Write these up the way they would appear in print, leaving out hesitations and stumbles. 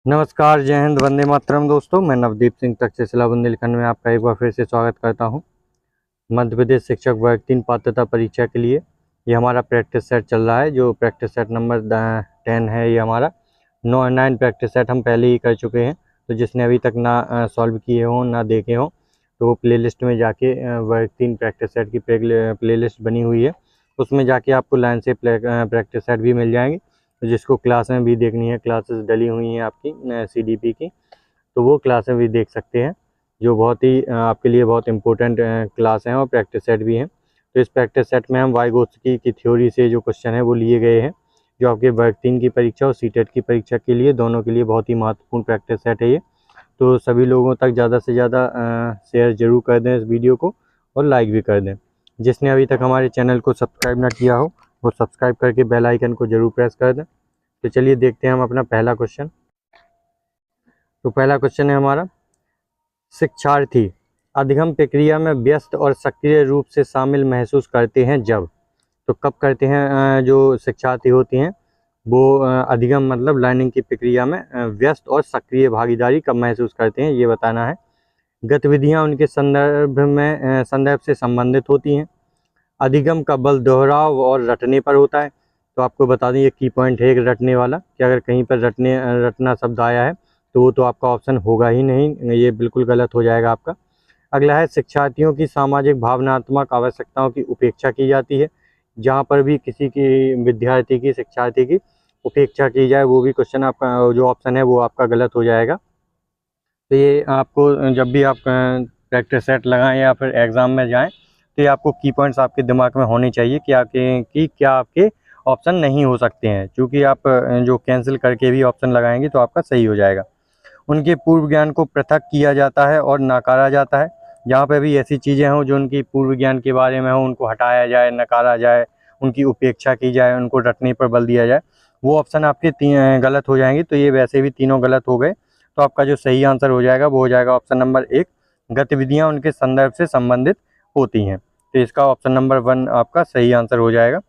नमस्कार, जय हिंद, वंदे मातरम। दोस्तों, मैं नवदीप सिंह तक्षशिला बुंदेलखंड में आपका एक बार फिर से स्वागत करता हूं। मध्य प्रदेश शिक्षक वर्ग 3 पात्रता परीक्षा के लिए ये हमारा प्रैक्टिस सेट चल रहा है। जो प्रैक्टिस सेट नंबर 10 है, ये हमारा 9 प्रैक्टिस सेट हम पहले ही कर चुके हैं। तो जिसने अभी तक ना सॉल्व किए हों, ना देखे हों, तो वो प्लेलिस्ट में जाके वर्ग 3 प्रैक्टिस सेट की प्लेलिस्ट बनी हुई है, उसमें जाके आपको लाइन से प्रैक्टिस सेट भी मिल जाएंगे। तो जिसको क्लास में भी देखनी है, क्लासेस डली हुई हैं आपकी CDP की, तो वो क्लासें भी देख सकते हैं, जो बहुत ही आपके लिए बहुत इंपॉर्टेंट क्लास हैं और प्रैक्टिस सेट भी हैं। तो इस प्रैक्टिस सेट में हम वाइगोत्स्की की थ्योरी से जो क्वेश्चन है वो लिए गए हैं, जो आपके वर्ग 3 की परीक्षा और सीटेट की परीक्षा के लिए, दोनों के लिए बहुत ही महत्वपूर्ण प्रैक्टिस सेट है ये। तो सभी लोगों तक ज़्यादा से ज़्यादा शेयर जरूर कर दें इस वीडियो को, और लाइक भी कर दें। जिसने अभी तक हमारे चैनल को सब्सक्राइब ना किया हो, वो सब्सक्राइब करके बेल आइकन को जरूर प्रेस कर दें। तो चलिए देखते हैं हम अपना पहला क्वेश्चन। तो पहला क्वेश्चन है हमारा, शिक्षार्थी अधिगम प्रक्रिया में व्यस्त और सक्रिय रूप से शामिल महसूस करते हैं जब। तो कब करते हैं जो शिक्षार्थी होते हैं वो अधिगम मतलब लर्निंग की प्रक्रिया में व्यस्त और सक्रिय भागीदारी कब महसूस करते हैं, ये बताना है। गतिविधियां उनके संदर्भ से संबंधित होती हैं। अधिगम का बल दोहराव और रटने पर होता है। तो आपको बता दें, ये की पॉइंट है एक रटने वाला, कि अगर कहीं पर रटना शब्द आया है तो वो तो आपका ऑप्शन होगा ही नहीं, ये बिल्कुल गलत हो जाएगा आपका। अगला है, शिक्षार्थियों की सामाजिक भावनात्मक आवश्यकताओं की उपेक्षा की जाती है। जहाँ पर भी किसी की विद्यार्थी की, शिक्षार्थी की उपेक्षा की जाए, वो भी क्वेश्चन आपका जो ऑप्शन है वो आपका गलत हो जाएगा। तो ये आपको जब भी आप प्रैक्टिस सेट लगाएं या फिर एग्ज़ाम में जाएं, तो ये आपको की पॉइंट्स आपके दिमाग में होने चाहिए कि क्या आपके ऑप्शन नहीं हो सकते हैं, क्योंकि आप जो कैंसिल करके भी ऑप्शन लगाएंगे तो आपका सही हो जाएगा। उनके पूर्व ज्ञान को पृथक किया जाता है और नकारा जाता है। जहाँ पे भी ऐसी चीज़ें हों जो उनकी पूर्व ज्ञान के बारे में हो, उनको हटाया जाए, नकारा जाए, उनकी उपेक्षा की जाए, उनको रटने पर बल दिया जाए, वो ऑप्शन आपके गलत हो जाएंगे। तो ये वैसे भी तीनों गलत हो गए। तो आपका जो सही आंसर हो जाएगा वो हो जाएगा ऑप्शन नंबर 1, गतिविधियाँ उनके संदर्भ से संबंधित होती हैं। तो इसका ऑप्शन नंबर 1 आपका सही आंसर हो जाएगा।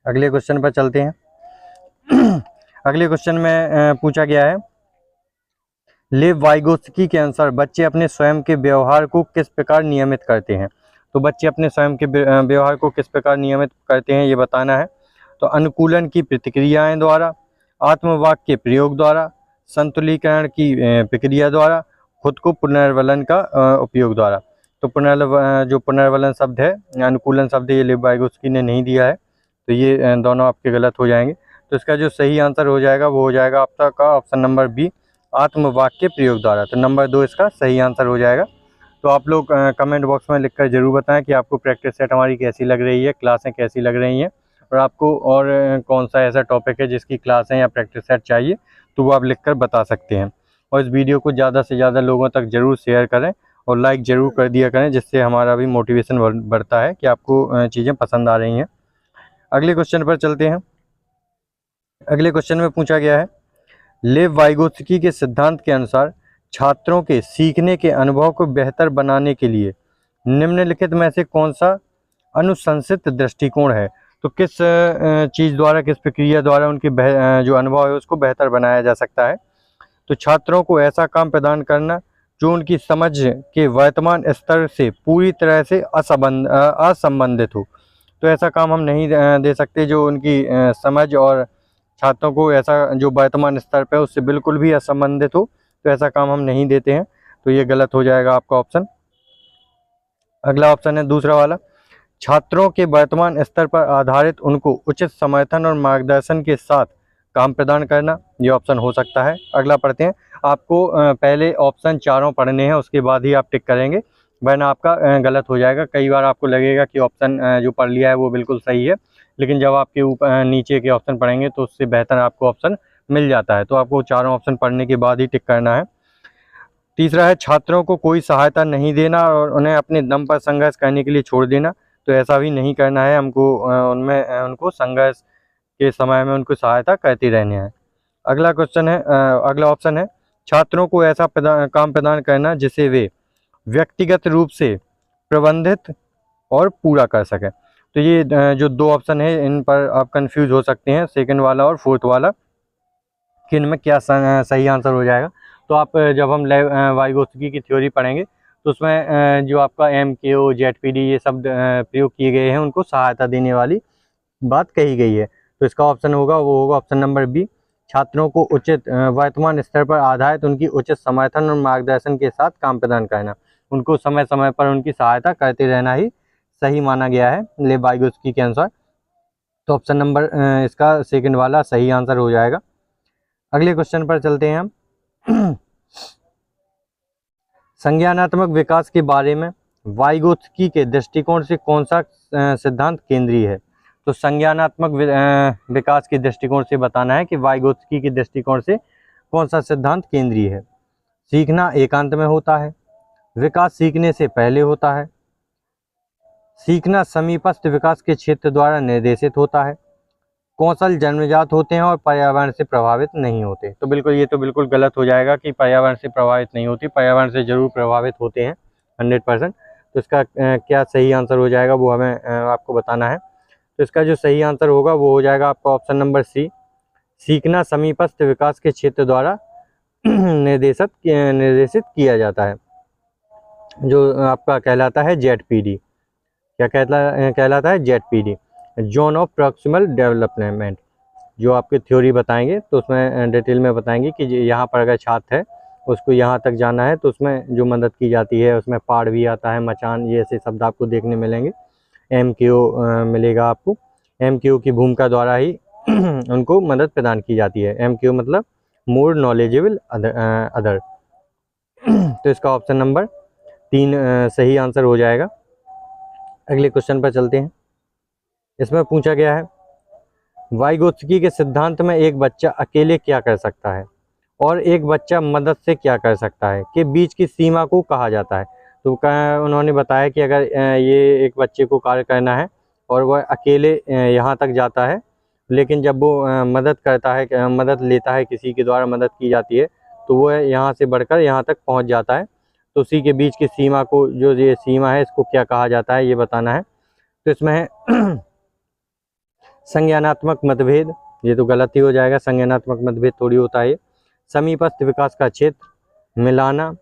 अगले क्वेश्चन पर चलते हैं। अगले क्वेश्चन में पूछा गया है, लेव वाइगोत्स्की के अनुसार बच्चे अपने स्वयं के व्यवहार को किस प्रकार नियमित करते हैं। तो बच्चे अपने स्वयं के व्यवहार को किस प्रकार नियमित करते हैं, ये बताना है। तो अनुकूलन की प्रतिक्रियाएं द्वारा, आत्मवाक के प्रयोग द्वारा, संतुलीकरण की प्रक्रिया द्वारा, खुद को पुनर्वलन का उपयोग द्वारा। तो जो पुनर्वलन शब्द है, अनुकूलन शब्द, ये लेव वाइगोत्स्की ने नहीं दिया है, तो ये दोनों आपके गलत हो जाएंगे। तो इसका जो सही आंसर हो जाएगा वो हो जाएगा आपका ऑप्शन नंबर बी, आत्मवाक के प्रयोग द्वारा। तो नंबर 2 इसका सही आंसर हो जाएगा। तो आप लोग कमेंट बॉक्स में लिखकर ज़रूर बताएं कि आपको प्रैक्टिस सेट हमारी कैसी लग रही है, क्लासें कैसी लग रही हैं, और आपको और कौन सा ऐसा टॉपिक है जिसकी क्लासें या प्रैक्टिस सेट चाहिए, तो वो आप लिखकर बता सकते हैं। और इस वीडियो को ज़्यादा से ज़्यादा लोगों तक ज़रूर शेयर करें और लाइक ज़रूर कर दिया करें, जिससे हमारा भी मोटिवेशन बढ़ता है कि आपको चीज़ें पसंद आ रही हैं। अगले क्वेश्चन पर चलते हैं। अगले क्वेश्चन में पूछा गया है, लेव वाइगोत्स्की के सिद्धांत के अनुसार छात्रों के सीखने के अनुभव को बेहतर बनाने के लिए निम्नलिखित में से कौन सा अनुशंसित दृष्टिकोण है। तो किस चीज़ द्वारा, किस प्रक्रिया द्वारा उनके जो अनुभव है उसको बेहतर बनाया जा सकता है। तो छात्रों को ऐसा काम प्रदान करना जो उनकी समझ के वर्तमान स्तर से पूरी तरह से असंबंधित हो। तो ऐसा काम हम नहीं दे सकते जो उनकी समझ और छात्रों को ऐसा जो वर्तमान स्तर पर उससे बिल्कुल भी असंबंधित हो, तो ऐसा काम हम नहीं देते हैं। तो ये गलत हो जाएगा आपका ऑप्शन। अगला ऑप्शन है दूसरा वाला, छात्रों के वर्तमान स्तर पर आधारित उनको उचित समर्थन और मार्गदर्शन के साथ काम प्रदान करना, ये ऑप्शन हो सकता है। अगला पढ़ते हैं। आपको पहले ऑप्शन चारों पढ़ने हैं, उसके बाद ही आप टिक करेंगे, वरना आपका गलत हो जाएगा। कई बार आपको लगेगा कि ऑप्शन जो पढ़ लिया है वो बिल्कुल सही है, लेकिन जब आपके ऊपर नीचे के ऑप्शन पढ़ेंगे तो उससे बेहतर आपको ऑप्शन मिल जाता है। तो आपको चारों ऑप्शन पढ़ने के बाद ही टिक करना है। तीसरा है, छात्रों को कोई सहायता नहीं देना और उन्हें अपने दम पर संघर्ष करने के लिए छोड़ देना। तो ऐसा भी नहीं करना है, हमको उनको संघर्ष के समय में उनको सहायता करते रहने हैं। अगला क्वेश्चन है, अगला ऑप्शन है, छात्रों को ऐसा काम प्रदान करना जिसे वे व्यक्तिगत रूप से प्रबंधित और पूरा कर सकें। तो ये जो दो ऑप्शन है इन पर आप कंफ्यूज हो सकते हैं, सेकंड वाला और फोर्थ वाला। कि इनमें क्या सही आंसर हो जाएगा। तो आप जब हम वाइगोत्स्की की थ्योरी पढ़ेंगे तो उसमें जो आपका MKO ZPD ये शब्द प्रयोग किए गए हैं उनको सहायता देने वाली बात कही गई है। तो इसका ऑप्शन होगा वो होगा ऑप्शन नंबर बी, छात्रों को उचित वर्तमान स्तर पर आधारित उनकी उचित समर्थन और मार्गदर्शन के साथ काम प्रदान करना। उनको समय समय पर उनकी सहायता करते रहना ही सही माना गया है लेव वाइगोत्स्की के अनुसार। तो ऑप्शन नंबर इसका सेकंड वाला सही आंसर हो जाएगा। अगले क्वेश्चन पर चलते हैं हम। संज्ञानात्मक विकास के बारे में वाइगोत्स्की के दृष्टिकोण से कौन सा सिद्धांत केंद्रीय है। तो संज्ञानात्मक विकास के दृष्टिकोण से बताना है कि वाइगोत्स्की के दृष्टिकोण से कौन सा सिद्धांत केंद्रीय है। सीखना एकांत में होता है, विकास सीखने से पहले होता है, सीखना समीपस्थ विकास के क्षेत्र द्वारा निर्देशित होता है, कौशल जन्मजात होते हैं और पर्यावरण से प्रभावित नहीं होते। तो बिल्कुल ये तो बिल्कुल गलत हो जाएगा कि पर्यावरण से प्रभावित नहीं होती, पर्यावरण से जरूर प्रभावित होते हैं 100%। तो इसका क्या सही आंसर हो जाएगा वो हमें आपको बताना है। तो इसका जो सही आंसर होगा वो हो जाएगा आपका ऑप्शन नंबर सी, सीखना समीपस्थ विकास के क्षेत्र द्वारा निर्देशित किया जाता है, जो आपका कहलाता है ZPD। क्या कहलाता है ZPD, zone of proximal development. जो आपकी थ्योरी बताएंगे तो उसमें डिटेल में बताएंगे कि यहाँ पर अगर छात्र है उसको यहाँ तक जाना है तो उसमें जो मदद की जाती है उसमें पहाड़ भी आता है, मचान, ये ऐसे शब्द आपको देखने मिलेंगे। MKO मिलेगा आपको, MKO की भूमिका द्वारा ही उनको मदद प्रदान की जाती है। MKO मतलब मोर नॉलेजेबल अदर। तो इसका ऑप्शन नंबर 3 सही आंसर हो जाएगा। अगले क्वेश्चन पर चलते हैं। इसमें पूछा गया है वाइगोत्स्की के सिद्धांत में एक बच्चा अकेले क्या कर सकता है और एक बच्चा मदद से क्या कर सकता है के बीच की सीमा को कहा जाता है। तो उन्होंने बताया कि अगर ये एक बच्चे को कार्य करना है और वह अकेले यहाँ तक जाता है, लेकिन जब वो मदद करता है, मदद लेता है, किसी के द्वारा मदद की जाती है तो वह यहाँ से बढ़कर यहाँ तक पहुँच जाता है। तो उसी के बीच की सीमा को, जो ये सीमा है, इसको क्या कहा जाता है ये बताना है। तो इसमें है संज्ञानात्मक मतभेद, ये तो गलत ही हो जाएगा, संज्ञानात्मक मतभेद थोड़ी होता है। समीपस्थ विकास का क्षेत्र, मिलाना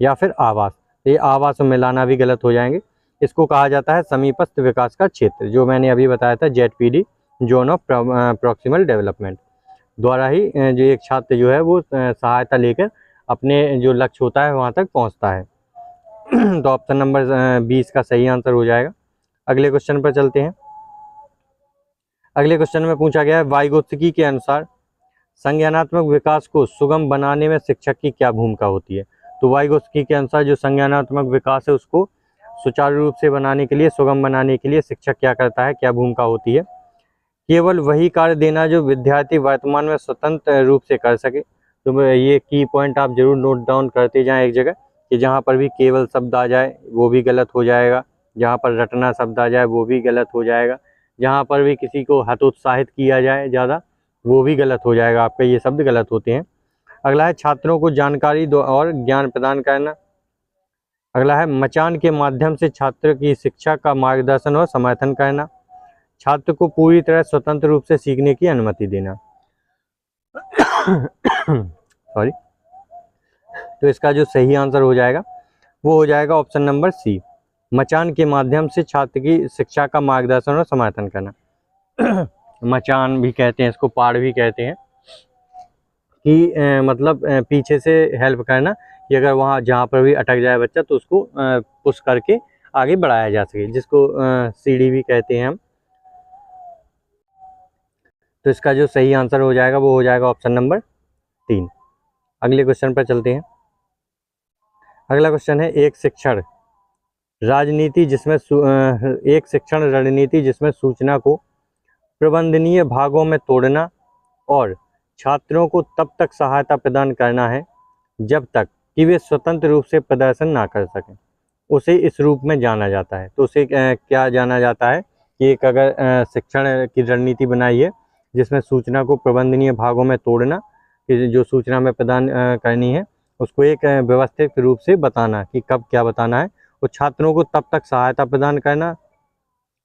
या फिर आवास। ये आवास और मिलाना भी गलत हो जाएंगे। इसको कहा जाता है समीपस्थ विकास का क्षेत्र, जो मैंने अभी बताया था ZPD, zone of proximal development द्वारा ही जो एक छात्र जो है वो सहायता लेकर अपने जो लक्ष्य होता है वहाँ तक पहुँचता है। तो ऑप्शन नंबर 20 का सही आंसर हो जाएगा। अगले क्वेश्चन पर चलते हैं। अगले क्वेश्चन में पूछा गया है वाइगोत्स्की के अनुसार संज्ञानात्मक विकास को सुगम बनाने में शिक्षक की क्या भूमिका होती है। तो वाइगोत्स्की के अनुसार जो संज्ञानात्मक विकास है उसको सुचारू रूप से बनाने के लिए, सुगम बनाने के लिए शिक्षक क्या करता है, क्या भूमिका होती है। केवल वही कार्य देना जो विद्यार्थी वर्तमान में स्वतंत्र रूप से कर सके। तो ये की पॉइंट आप जरूर नोट डाउन करते जाएं एक जगह, कि जहाँ पर भी केवल शब्द आ जाए वो भी गलत हो जाएगा, जहाँ पर रटना शब्द आ जाए वो भी गलत हो जाएगा, जहाँ पर भी किसी को हतोत्साहित किया जाए ज़्यादा वो भी गलत हो जाएगा, आपका ये शब्द गलत होते हैं। अगला है छात्रों को जानकारी और ज्ञान प्रदान करना। अगला है मचान के माध्यम से छात्र की शिक्षा का मार्गदर्शन और समर्थन करना। छात्र को पूरी तरह स्वतंत्र रूप से सीखने की अनुमति देना। सॉरी। तो इसका जो सही आंसर हो जाएगा वो हो जाएगा ऑप्शन नंबर सी, मचान के माध्यम से छात्र की शिक्षा का मार्गदर्शन और समर्थन करना। मचान भी कहते हैं इसको, पाड़ भी कहते हैं, कि मतलब पीछे से हेल्प करना, कि अगर वहाँ जहाँ पर भी अटक जाए बच्चा तो उसको पुश करके आगे बढ़ाया जा सके, जिसको सीढ़ी भी कहते हैं हम। तो इसका जो सही आंसर हो जाएगा वो हो जाएगा ऑप्शन नंबर 3। अगले क्वेश्चन पर चलते हैं। अगला क्वेश्चन है एक शिक्षण रणनीति जिसमें सूचना को प्रबंधनीय भागों में तोड़ना और छात्रों को तब तक सहायता प्रदान करना है जब तक कि वे स्वतंत्र रूप से प्रदर्शन ना कर सकें, उसे इस रूप में जाना जाता है। तो उसे क्या जाना जाता है कि एक अगर शिक्षण की रणनीति बनाई है जिसमें सूचना को प्रबंधनीय भागों में तोड़ना, कि जो सूचना में प्रदान करनी है उसको एक व्यवस्थित रूप से बताना कि कब क्या बताना है, और छात्रों को तब तक सहायता प्रदान करना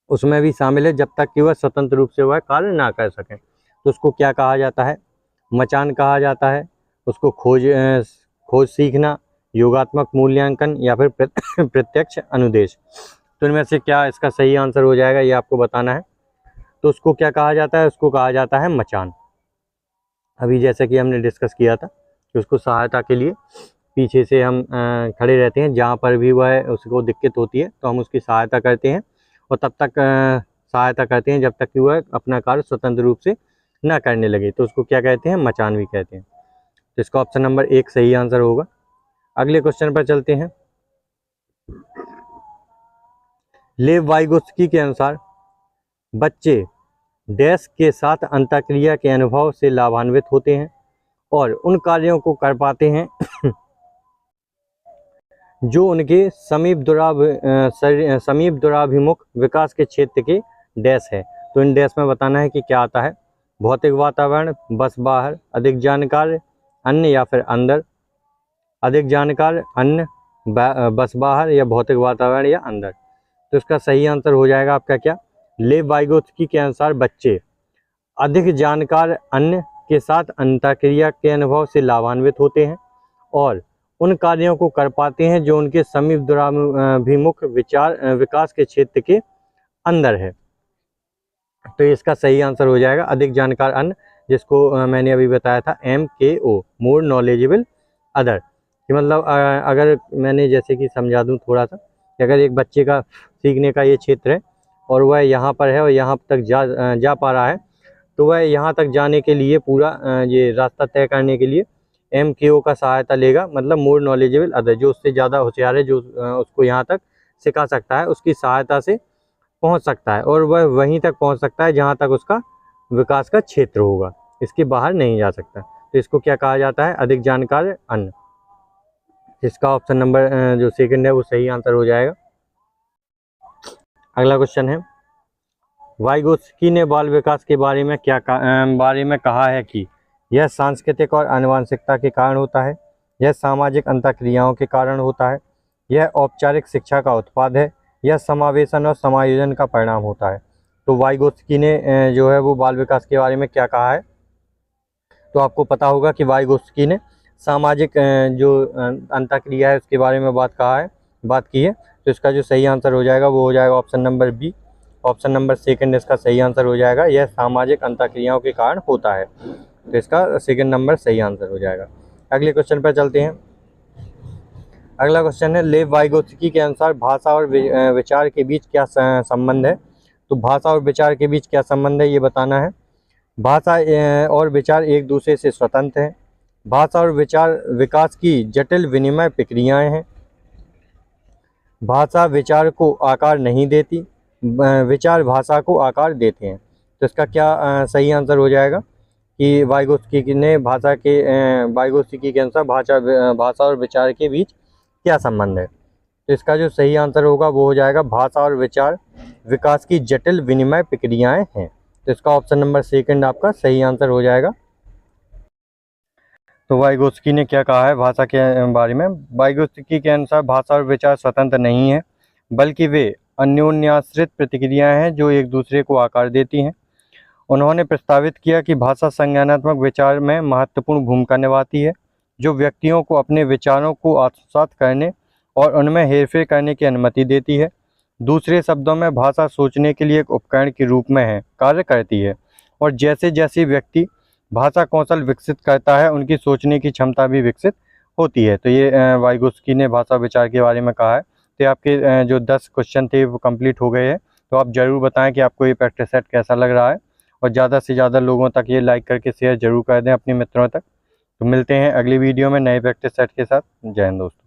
उसमें भी शामिल है जब तक कि वह स्वतंत्र रूप से वह कार्य ना कर सकें। तो उसको क्या कहा जाता है, मचान कहा जाता है, उसको खोज सीखना, योगात्मक मूल्यांकन या फिर प्रत्यक्ष अनुदेश। तो इनमें से क्या इसका सही आंसर हो जाएगा ये आपको बताना है। तो उसको क्या कहा जाता है, उसको कहा जाता है मचान। अभी जैसे कि हमने डिस्कस किया था कि उसको सहायता के लिए पीछे से हम खड़े रहते हैं, जहाँ पर भी वह उसको दिक्कत होती है तो हम उसकी सहायता करते हैं, और तब तक सहायता करते हैं जब तक कि वह अपना कार्य स्वतंत्र रूप से ना करने लगे, तो उसको क्या कहते हैं, मचान भी कहते हैं। तो इसका ऑप्शन नंबर 1 सही आंसर होगा। अगले क्वेश्चन पर चलते हैं। लेव वाइगोत्स्की के अनुसार बच्चे डैश के साथ अंतःक्रिया के अनुभव से लाभान्वित होते हैं और उन कार्यों को कर पाते हैं जो उनके समीप दूराभिमुख विकास के क्षेत्र के डैश है। तो इन डैश में बताना है कि क्या आता है। भौतिक वातावरण, बस बाहर, अधिक जानकार, अन्य या फिर अंदर। अधिक जानकार, अन्य, बस बाहर या भौतिक वातावरण या अंदर। तो इसका सही आंसर हो जाएगा आपका क्या, लेव वाइगोत्स्की के अनुसार बच्चे अधिक जानकार अन्य के साथ अंतःक्रिया के अनुभव से लाभान्वित होते हैं और उन कार्यों को कर पाते हैं जो उनके समीप दूराभिमुख विकास के क्षेत्र के अंदर है। तो इसका सही आंसर हो जाएगा अधिक जानकार अन्य, जिसको मैंने अभी बताया था MKO, मोर नॉलेजेबल अदर। कि मतलब अगर मैंने जैसे कि समझा दूं थोड़ा सा, कि अगर एक बच्चे का सीखने का ये क्षेत्र है और वह यहाँ पर है और यहाँ तक जा पा रहा है, तो वह यहाँ तक जाने के लिए पूरा ये रास्ता तय करने के लिए MKO का सहायता लेगा, मतलब मोर नॉलेजेबल अदर, जो उससे ज़्यादा होशियार है, जो उसको यहाँ तक सिखा सकता है, उसकी सहायता से पहुँच सकता है और वह वहीं तक पहुँच सकता है जहाँ तक उसका विकास का क्षेत्र होगा, इसके बाहर नहीं जा सकता। तो इसको क्या कहा जाता है, अधिक जानकार अन्य। इसका ऑप्शन नंबर जो सेकंड है वो सही आंसर हो जाएगा। अगला क्वेश्चन है, वाइगोत्स्की ने बाल विकास के बारे में कहा है कि यह सांस्कृतिक और आनुवंशिकता के कारण होता है, यह सामाजिक अंतःक्रियाओं के कारण होता है, यह औपचारिक शिक्षा का उत्पाद है, यह समावेशन और समायोजन का परिणाम होता है। तो वाइगोत्स्की ने जो है वो बाल विकास के बारे में क्या कहा है। तो आपको पता होगा कि वाइगोत्स्की ने सामाजिक जो अंतःक्रिया है उसके बारे में बात की है। तो इसका जो सही आंसर हो जाएगा वो हो जाएगा option number B. Option number second इसका सही आंसर हो जाएगा, यह सामाजिक अंतःक्रियाओं के कारण होता है। तो इसका सेकंड नंबर सही आंसर हो जाएगा। अगले क्वेश्चन पर चलते हैं। अगला क्वेश्चन है, लेव वाइगोत्स्की के अनुसार भाषा और विचार के बीच क्या संबंध है। तो भाषा और विचार के बीच क्या संबंध है ये बताना है। भाषा और विचार एक दूसरे से स्वतंत्र हैं। भाषा और विचार विकास की जटिल विनिमय प्रक्रियाएं हैं। भाषा विचार को आकार नहीं देती, विचार भाषा को आकार देते हैं। तो इसका क्या सही आंसर हो जाएगा कि वाइगोत्स्की के अनुसार भाषा और विचार के बीच क्या संबंध है। तो इसका जो सही आंसर होगा वो हो जाएगा, भाषा और विचार विकास की जटिल विनिमय प्रक्रियाएं हैं। तो इसका ऑप्शन नंबर सेकंड आपका सही आंसर हो जाएगा। तो वाइगोत्स्की ने क्या कहा है भाषा के बारे में। वाइगोत्स्की के अनुसार भाषा और विचार स्वतंत्र नहीं है, बल्कि वे अन्योन्याश्रित प्रतिक्रियाएं हैं जो एक दूसरे को आकार देती हैं। उन्होंने प्रस्तावित किया कि भाषा संज्ञानात्मक विचार में महत्वपूर्ण भूमिका निभाती है, जो व्यक्तियों को अपने विचारों को आत्मसात करने और उनमें हेरफेर करने की अनुमति देती है। दूसरे शब्दों में भाषा सोचने के लिए एक उपकरण के रूप में कार्य करती है, और जैसे जैसे व्यक्ति भाषा कौशल विकसित करता है उनकी सोचने की क्षमता भी विकसित होती है। तो ये वाइगोत्स्की ने भाषा विचार के बारे में कहा है। तो आपके जो 10 क्वेश्चन थे वो कंप्लीट हो गए हैं। तो आप ज़रूर बताएं कि आपको ये प्रैक्टिस सेट कैसा लग रहा है, और ज़्यादा से ज़्यादा लोगों तक ये लाइक करके शेयर जरूर कर दें अपने मित्रों तक। तो मिलते हैं अगली वीडियो में नए प्रैक्टिस सेट के साथ। जय हिंद दोस्तों।